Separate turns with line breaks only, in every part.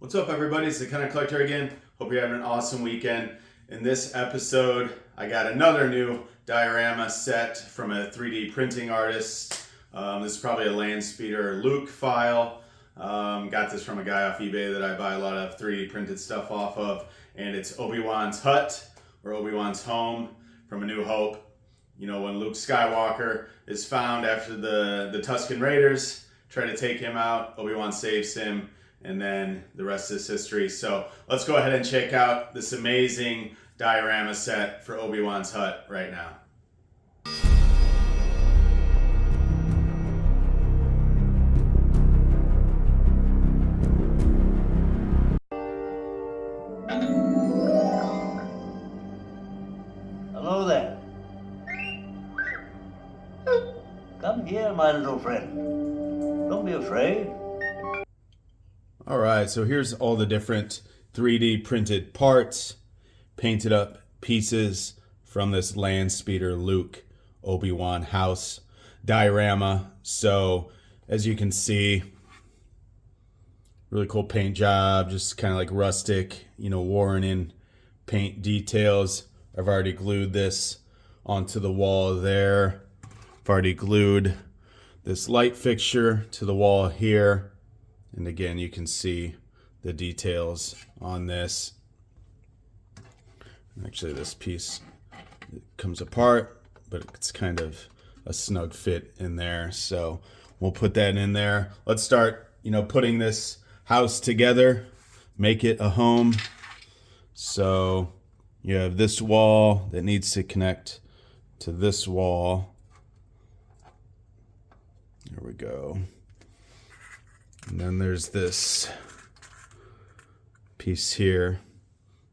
What's up, everybody? It's the Kind of Collector again. Hope you're having an awesome weekend. In this episode, I got another new diorama set from a 3D printing artist. This is probably a land speeder Luke file. Got this from a guy off eBay that I buy a lot of 3D printed stuff off of. And it's Obi-Wan's hut, or Obi-Wan's home from A New Hope. You know, when Luke Skywalker is found after the Tusken Raiders try to take him out, Obi-Wan saves him. And then the rest is history. So let's go ahead and check out this amazing diorama set for Obi-Wan's hut right now.
Hello there. Come here, my little friend. Don't be afraid.
All right, so here's all the different 3D printed parts, painted up pieces from this land speeder Luke Obi-Wan house diorama. So as you can see, really cool paint job, just kind of like rustic, you know, worn in paint details. I've already glued this onto the wall there. I've already glued this light fixture to the wall here. And again, you can see the details on this. Actually, this piece comes apart, but it's kind of a snug fit in there. So we'll put that in there. Let's start, putting this house together, make it a home. So you have this wall that needs to connect to this wall. There we go. And then there's this piece here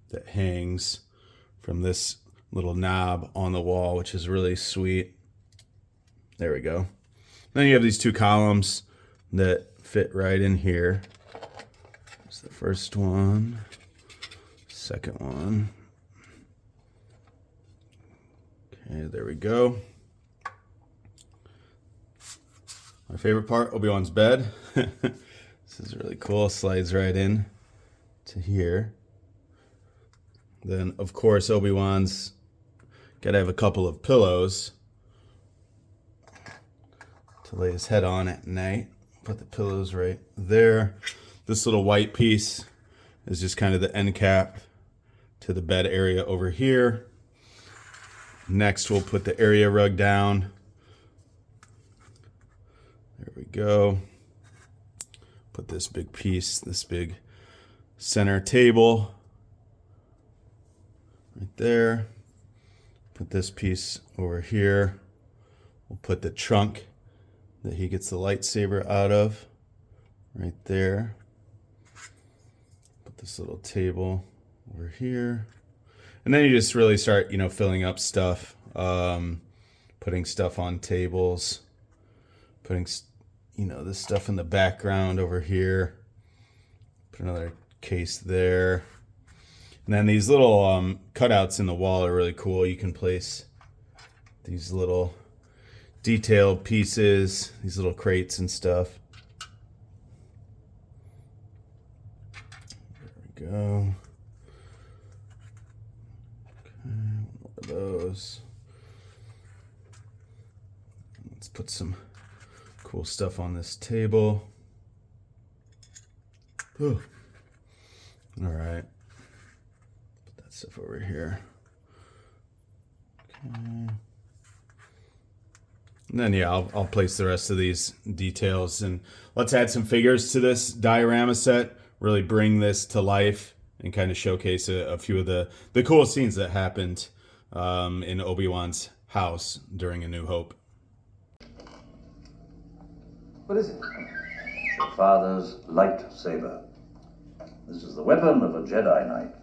that hangs from this little knob on the wall, which is really sweet. There we go. Then you have these two columns that fit right in here. There's the first one, second one. Okay, there we go. My favorite part, Obi-Wan's bed. This is really cool. Slides right in to here. Then, of course, Obi-Wan's got to have a couple of pillows to lay his head on at night. Put the pillows right there. This little white piece is just kind of the end cap to the bed area over here. Next, we'll put the area rug down. There we go. Put this big piece, this big center table right there. Put this piece over here. We'll put the trunk that he gets the lightsaber out of right there. Put this little table over here. And then you just really start, filling up stuff, putting stuff on tables, putting this stuff in the background over here. Put another case there. And then these little cutouts in the wall are really cool. You can place these little detailed pieces, these little crates and stuff. There we go. Okay, one more of those. Let's put some cool stuff on this table. Ooh. All right. Put that stuff over here. Okay. And then, I'll place the rest of these details. And let's add some figures to this diorama set. Really bring this to life and kind of showcase a few of the cool scenes that happened in Obi-Wan's house during A New Hope.
What is it? Your father's lightsaber. This is the weapon of a Jedi Knight.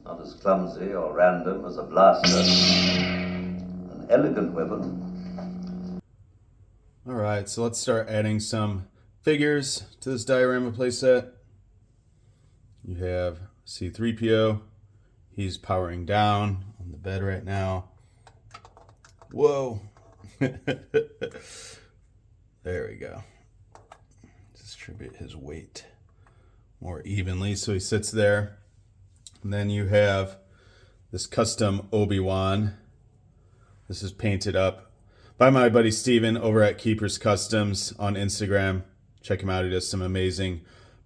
Not as clumsy or random as a blaster. An elegant weapon.
All right, so let's start adding some figures to this diorama playset. You have C-3PO. He's powering down on the bed right now. Whoa. There we go. Distribute his weight more evenly so he sits there. And then you have this custom Obi-Wan. This is painted up by my buddy Steven over at Keepers Customs on Instagram. Check him out. He does some amazing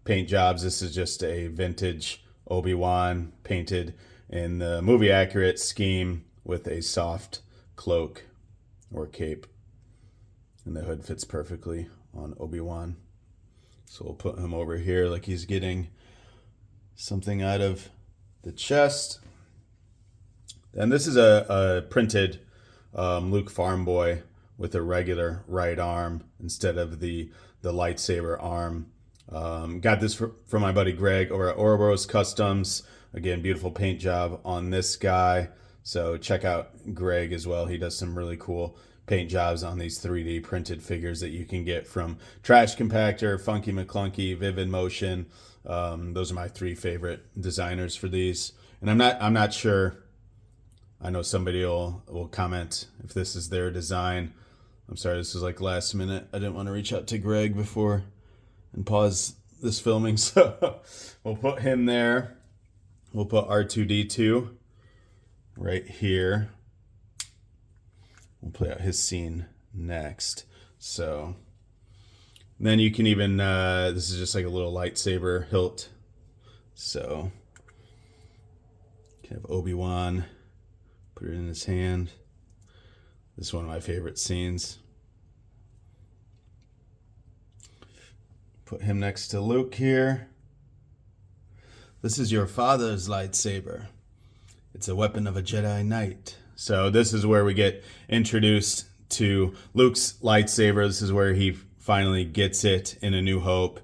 paint jobs. This is just a vintage Obi-Wan painted in the movie accurate scheme with a soft cloak or cape. And the hood fits perfectly on Obi-Wan. So we'll put him over here like he's getting something out of the chest. And this is a printed Luke Farm Boy with a regular right arm instead of the lightsaber arm. Got this from my buddy Greg over at Ouroboros Customs. Again, beautiful paint job on this guy. So check out Greg as well. He does some really cool paint jobs on these 3D printed figures that you can get from Trash Compactor, Funky McClunky, Vivid Motion. Those are my 3 favorite designers for these. And I'm not sure. I know somebody will comment if this is their design. I'm sorry, this is like last minute. I didn't want to reach out to Greg before and pause this filming. So we'll put him there. We'll put R2-D2 right here. We'll play out his scene next. So then you can even, this is just like a little lightsaber hilt. So you can have Obi-Wan, put it in his hand. This is one of my favorite scenes. Put him next to Luke here. This is your father's lightsaber. It's a weapon of a Jedi Knight. So this is where we get introduced to Luke's lightsaber. This is where he finally gets it in A New Hope,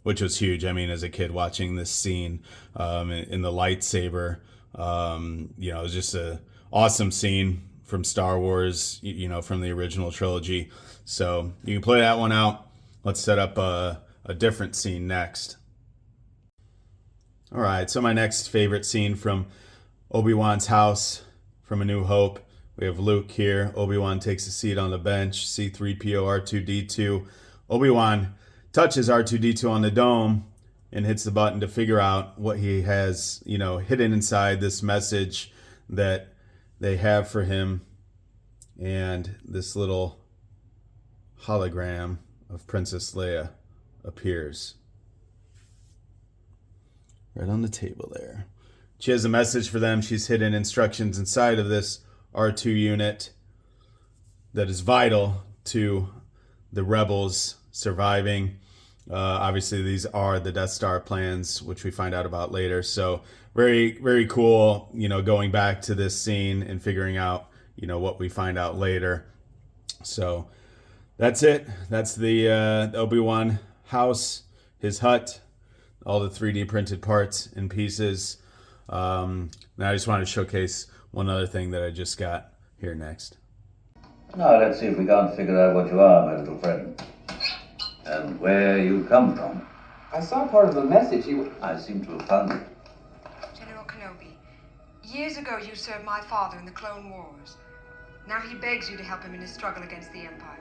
which was huge. I mean, as a kid watching this scene in the lightsaber, it was just an awesome scene from Star Wars, from the original trilogy. So you can play that one out. Let's set up a different scene next. All right, so my next favorite scene from Obi-Wan's house from A New Hope. We have Luke here. Obi-Wan takes a seat on the bench. C-3PO, R2-D2. Obi-Wan touches R2-D2 on the dome and hits the button to figure out what he has, hidden inside this message that they have for him. And this little hologram of Princess Leia appears right on the table there. She has a message for them. She's hidden instructions inside of this R2 unit that is vital to the rebels surviving. Obviously, these are the Death Star plans, which we find out about later. So very, very cool, going back to this scene and figuring out, what we find out later. So that's it. That's the Obi-Wan house, his hut, all the 3D printed parts and pieces. Now I just wanted to showcase one other thing that I just got here next.
Now let's see if we can't figure out what you are, my little friend. And where you come from.
I saw part of the message.
I seem to have found it.
General Kenobi, years ago you served my father in the Clone Wars. Now he begs you to help him in his struggle against the Empire.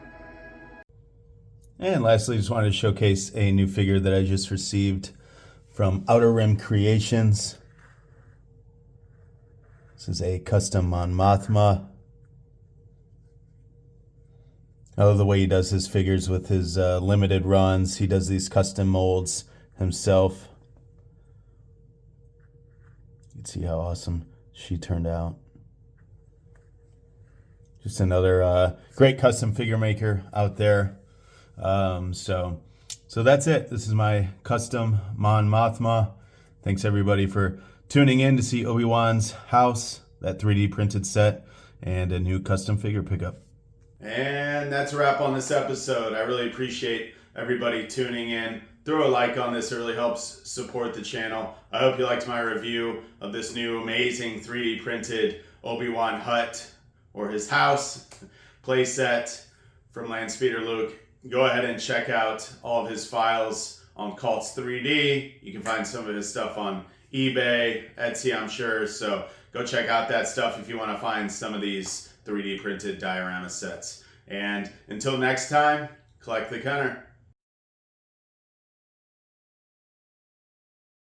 And lastly, just wanted to showcase a new figure that I just received from Outer Rim Creations. This is a custom Mon Mothma. I love the way he does his figures with his limited runs. He does these custom molds himself. You can see how awesome she turned out. Just another great custom figure maker out there. So that's it. This is my custom Mon Mothma. Thanks everybody for tuning in to see Obi-Wan's house, that 3D printed set, and a new custom figure pickup. And that's a wrap on this episode. I really appreciate everybody tuning in. Throw a like on this. It really helps support the channel. I hope you liked my review of this new amazing 3D printed Obi-Wan hut, or his house, playset from Landspeeder Luke. Go ahead and check out all of his files on Cults 3D. You can find some of his stuff on eBay, Etsy, I'm sure. So go check out that stuff if you want to find some of these 3D printed diorama sets. And until next time, collect the Cunner.